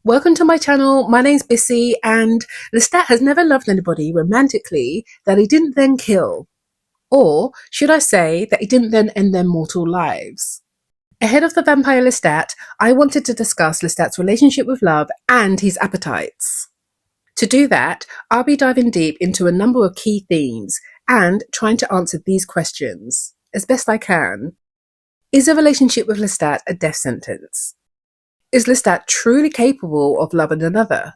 Welcome to my channel. My name's Bissy, and Lestat has never loved anybody romantically that he didn't then kill. Or should I say that he didn't then end their mortal lives. Ahead of the Vampire Lestat, I wanted to discuss Lestat's relationship with love and his appetites. To do that, I'll be diving deep into a number of key themes and trying to answer these questions as best I can. Is a relationship with Lestat a death sentence? Is Lestat truly capable of loving another?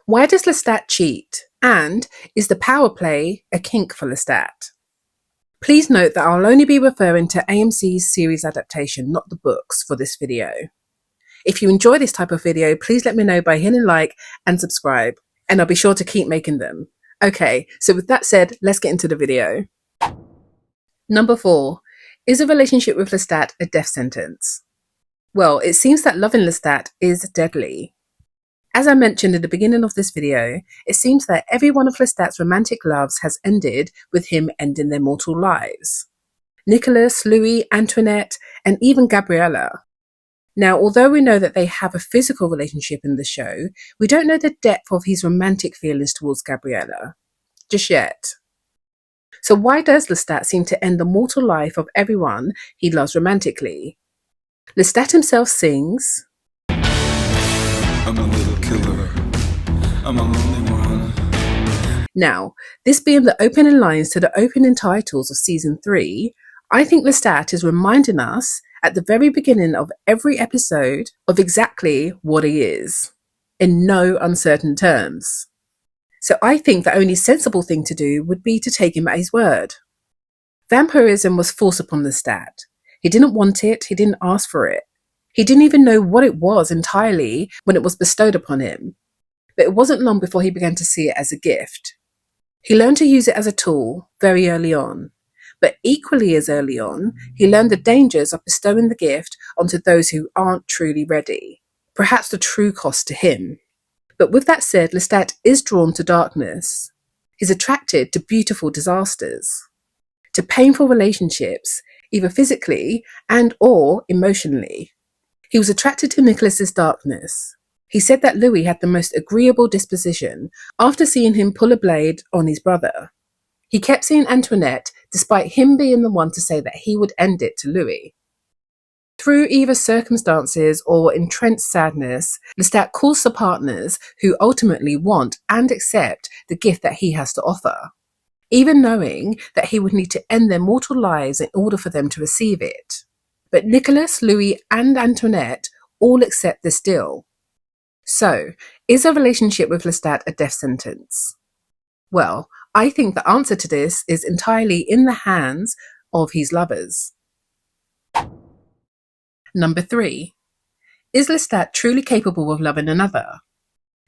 Why does Lestat cheat? And is the power play a kink for Lestat? Please note that I'll only be referring to AMC's series adaptation, not the books, for this video. If you enjoy this type of video, please let me know by hitting like and subscribe, and I'll be sure to keep making them. Okay, so with that said, let's get into the video. Number 4. Is a relationship with Lestat a death sentence? Well, it seems that loving Lestat is deadly. As I mentioned in the beginning of this video, it seems that every one of Lestat's romantic loves has ended with him ending their mortal lives. Nicholas, Louis, Antoinette, and even Gabriella. Now, although we know that they have a physical relationship in the show, we don't know the depth of his romantic feelings towards Gabriella. Just yet. So why does Lestat seem to end the mortal life of everyone he loves romantically? Lestat himself sings, "I'm a little killer, I'm a lonely one." Now, this being the opening lines to the opening titles of season 3, I think Lestat is reminding us at the very beginning of every episode of exactly what he is, in no uncertain terms. So I think the only sensible thing to do would be to take him at his word. Vampirism was forced upon Lestat. He didn't want it, he didn't ask for it. He didn't even know what it was entirely when it was bestowed upon him. But it wasn't long before he began to see it as a gift. He learned to use it as a tool very early on. But equally as early on, he learned the dangers of bestowing the gift onto those who aren't truly ready. Perhaps the true cost to him. But with that said, Lestat is drawn to darkness. He's attracted to beautiful disasters. To painful relationships, either physically and or emotionally. He was attracted to Nicholas's darkness. He said that Louis had the most agreeable disposition after seeing him pull a blade on his brother. He kept seeing Antoinette despite him being the one to say that he would end it to Louis. Through either circumstances or entrenched sadness, Lestat calls the partners who ultimately want and accept the gift that he has to offer, even knowing that he would need to end their mortal lives in order for them to receive it. But Nicholas, Louis, and Antoinette all accept this deal. So, is a relationship with Lestat a death sentence? Well, I think the answer to this is entirely in the hands of his lovers. Number 3. Is Lestat truly capable of loving another?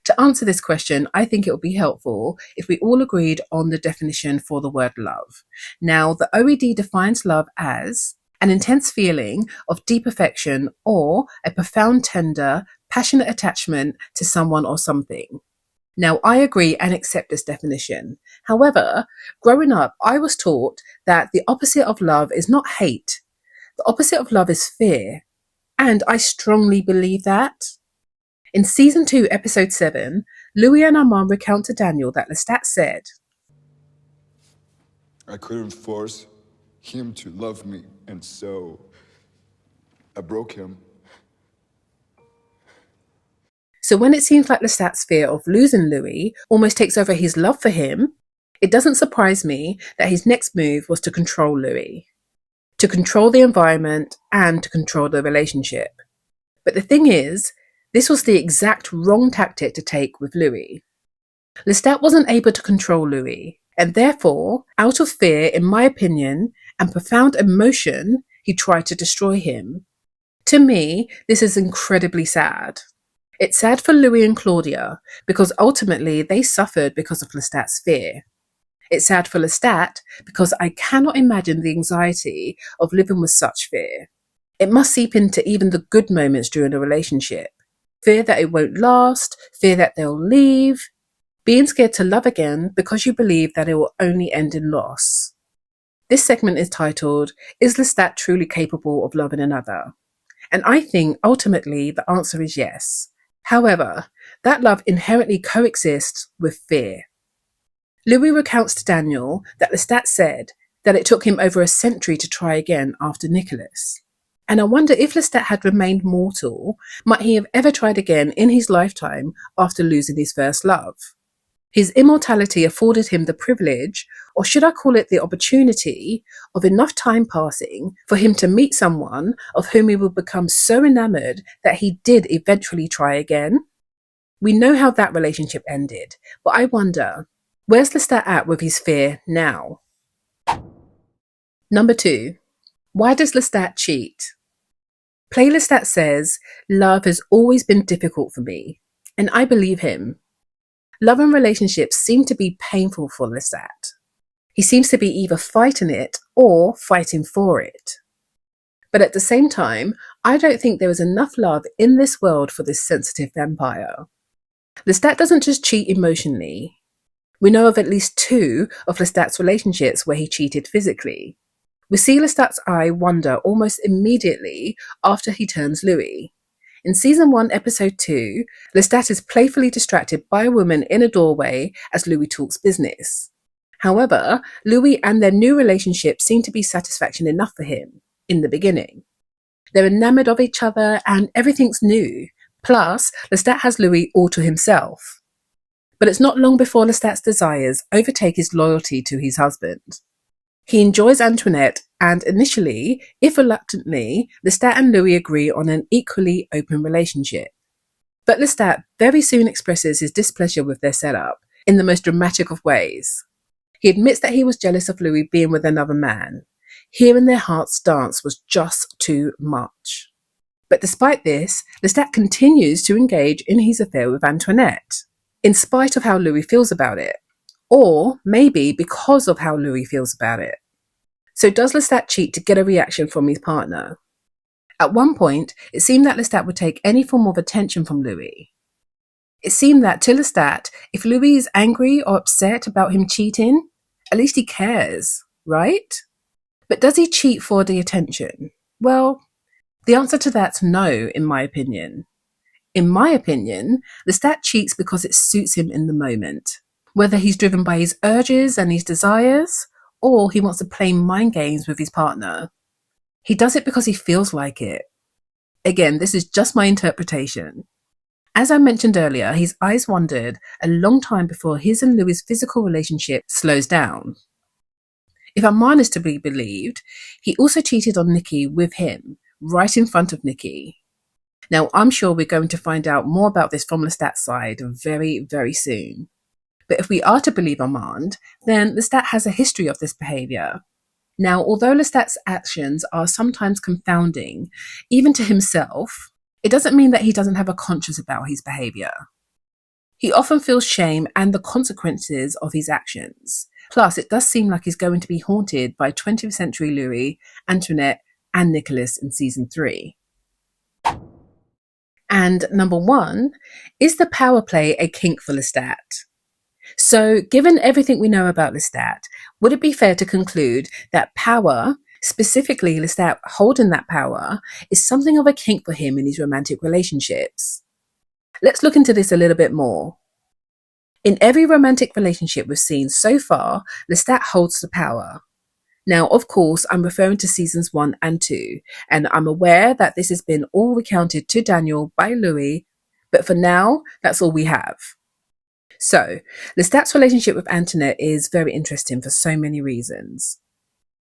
To answer this question, I think it would be helpful if we all agreed on the definition for the word love. Now, the OED defines love as an intense feeling of deep affection or a profound, tender, passionate attachment to someone or something. Now, I agree and accept this definition. However, growing up, I was taught that the opposite of love is not hate. The opposite of love is fear. And I strongly believe that. In season 2, episode 7, Louis and Armand recount to Daniel that Lestat said, "I couldn't force him to love me, and so I broke him." So when it seems like Lestat's fear of losing Louis almost takes over his love for him, it doesn't surprise me that his next move was to control Louis, to control the environment and to control the relationship. But the thing is, this was the exact wrong tactic to take with Louis. Lestat wasn't able to control Louis, and therefore, out of fear, in my opinion, and profound emotion, he tried to destroy him. To me, this is incredibly sad. It's sad for Louis and Claudia, because ultimately they suffered because of Lestat's fear. It's sad for Lestat, because I cannot imagine the anxiety of living with such fear. It must seep into even the good moments during a relationship. Fear that it won't last, fear that they'll leave, being scared to love again because you believe that it will only end in loss. This segment is titled, "Is Lestat truly capable of loving another?" And I think ultimately the answer is yes. However, that love inherently coexists with fear. Louis recounts to Daniel that Lestat said that it took him over a century to try again after Nicholas. And I wonder if Lestat had remained mortal, might he have ever tried again in his lifetime after losing his first love? His immortality afforded him the privilege, or should I call it the opportunity, of enough time passing for him to meet someone of whom he would become so enamoured that he did eventually try again. We know how that relationship ended, but I wonder, where's Lestat at with his fear now? Number 2. Why does Lestat cheat? Play Lestat says, love has always been difficult for me, and I believe him. Love and relationships seem to be painful for Lestat. He seems to be either fighting it or fighting for it. But at the same time, I don't think there is enough love in this world for this sensitive vampire. Lestat doesn't just cheat emotionally. We know of at least 2 of Lestat's relationships where he cheated physically. We see Lestat's eye wander almost immediately after he turns Louis. In Season 1, Episode 2, Lestat is playfully distracted by a woman in a doorway as Louis talks business. However, Louis and their new relationship seem to be satisfaction enough for him in the beginning. They're enamored of each other and everything's new. Plus, Lestat has Louis all to himself. But it's not long before Lestat's desires overtake his loyalty to his husband. He enjoys Antoinette, and initially, if reluctantly, Lestat and Louis agree on an equally open relationship. But Lestat very soon expresses his displeasure with their setup in the most dramatic of ways. He admits that he was jealous of Louis being with another man. Hearing their hearts dance was just too much. But despite this, Lestat continues to engage in his affair with Antoinette, in spite of how Louis feels about it. Or maybe because of how Louis feels about it. So does Lestat cheat to get a reaction from his partner? At one point, it seemed that Lestat would take any form of attention from Louis. It seemed that to Lestat, if Louis is angry or upset about him cheating, at least he cares, right? But does he cheat for the attention? Well, the answer to that's no, in my opinion. In my opinion, Lestat cheats because it suits him in the moment. Whether he's driven by his urges and his desires, or he wants to play mind games with his partner. He does it because he feels like it. Again, this is just my interpretation. As I mentioned earlier, his eyes wandered a long time before his and Louis' physical relationship slows down. If Armand is to be believed, he also cheated on Nikki with him, right in front of Nikki. Now, I'm sure we're going to find out more about this from Lestat's side very, very soon. But if we are to believe Armand, then Lestat has a history of this behaviour. Now, although Lestat's actions are sometimes confounding, even to himself, it doesn't mean that he doesn't have a conscience about his behaviour. He often feels shame and the consequences of his actions. Plus, it does seem like he's going to be haunted by 20th century Louis, Antoinette, and Nicholas in Season 3. And number 1, is the power play a kink for Lestat? So, given everything we know about Lestat, would it be fair to conclude that power, specifically Lestat holding that power, is something of a kink for him in his romantic relationships? Let's look into this a little bit more. In every romantic relationship we've seen so far, Lestat holds the power. Now, of course, I'm referring to Seasons 1 and 2, and I'm aware that this has been all recounted to Daniel by Louis, but for now, that's all we have. So, Lestat's relationship with Antoinette is very interesting for so many reasons.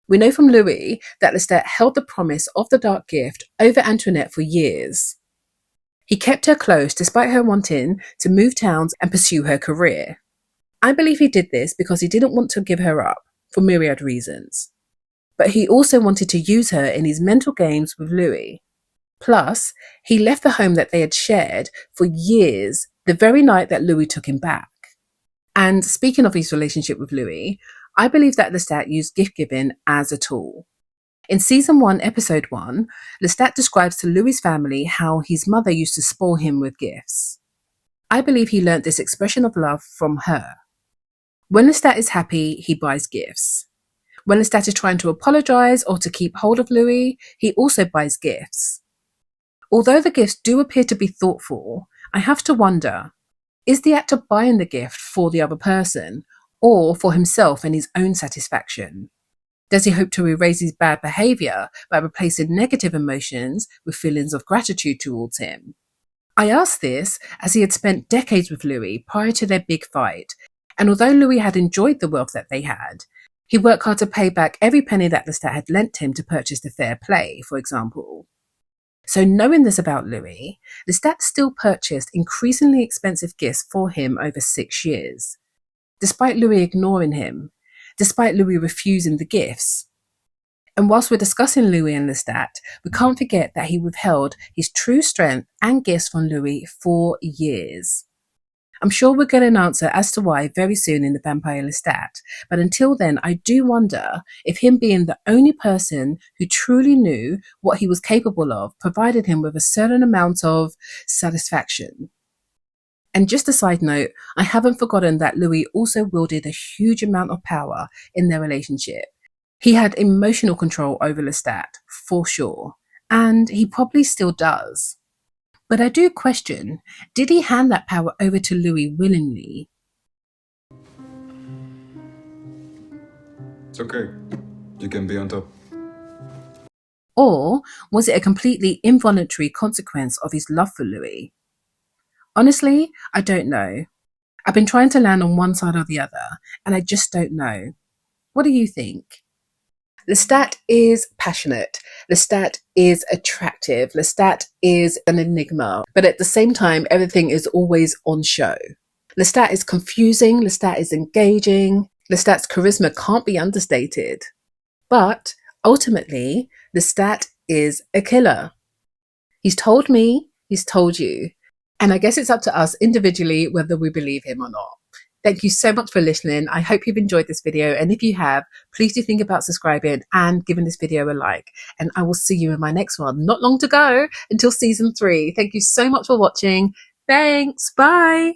We know from Louis that Lestat held the promise of the dark gift over Antoinette for years. He kept her close despite her wanting to move towns and pursue her career. I believe he did this because he didn't want to give her up, for myriad reasons. But he also wanted to use her in his mental games with Louis. Plus, he left the home that they had shared for years the very night that Louis took him back. And speaking of his relationship with Louis, I believe that Lestat used gift-giving as a tool. In Season 1, Episode 1, Lestat describes to Louis' family how his mother used to spoil him with gifts. I believe he learnt this expression of love from her. When Lestat is happy, he buys gifts. When Lestat is trying to apologise or to keep hold of Louis, he also buys gifts. Although the gifts do appear to be thoughtful, I have to wonder, is the actor buying the gift for the other person or for himself and his own satisfaction? Does he hope to erase his bad behaviour by replacing negative emotions with feelings of gratitude towards him? I asked this as he had spent decades with Louis prior to their big fight, and although Louis had enjoyed the wealth that they had, he worked hard to pay back every penny that Lestat had lent him to purchase the fair play, for example. So knowing this about Louis, Lestat still purchased increasingly expensive gifts for him over 6 years. Despite Louis ignoring him, despite Louis refusing the gifts. And whilst we're discussing Louis and Lestat, we can't forget that he withheld his true strength and gifts from Louis for years. I'm sure we'll get an answer as to why very soon in the Vampire Lestat, but until then, I do wonder if him being the only person who truly knew what he was capable of provided him with a certain amount of satisfaction. And just a side note, I haven't forgotten that Louis also wielded a huge amount of power in their relationship. He had emotional control over Lestat, for sure, and he probably still does. But I do question, did he hand that power over to Louis willingly? It's okay. You can be on top. Or was it a completely involuntary consequence of his love for Louis? Honestly, I don't know. I've been trying to land on one side or the other, and I just don't know. What do you think? Lestat is passionate. Lestat is attractive. Lestat is an enigma. But at the same time, everything is always on show. Lestat is confusing. Lestat is engaging. Lestat's charisma can't be understated. But ultimately, Lestat is a killer. He's told me, he's told you. And I guess it's up to us individually whether we believe him or not. Thank you so much for listening. I hope you've enjoyed this video. And if you have, please do think about subscribing and giving this video a like. And I will see you in my next one. Not long to go until season 3. Thank you so much for watching. Thanks. Bye.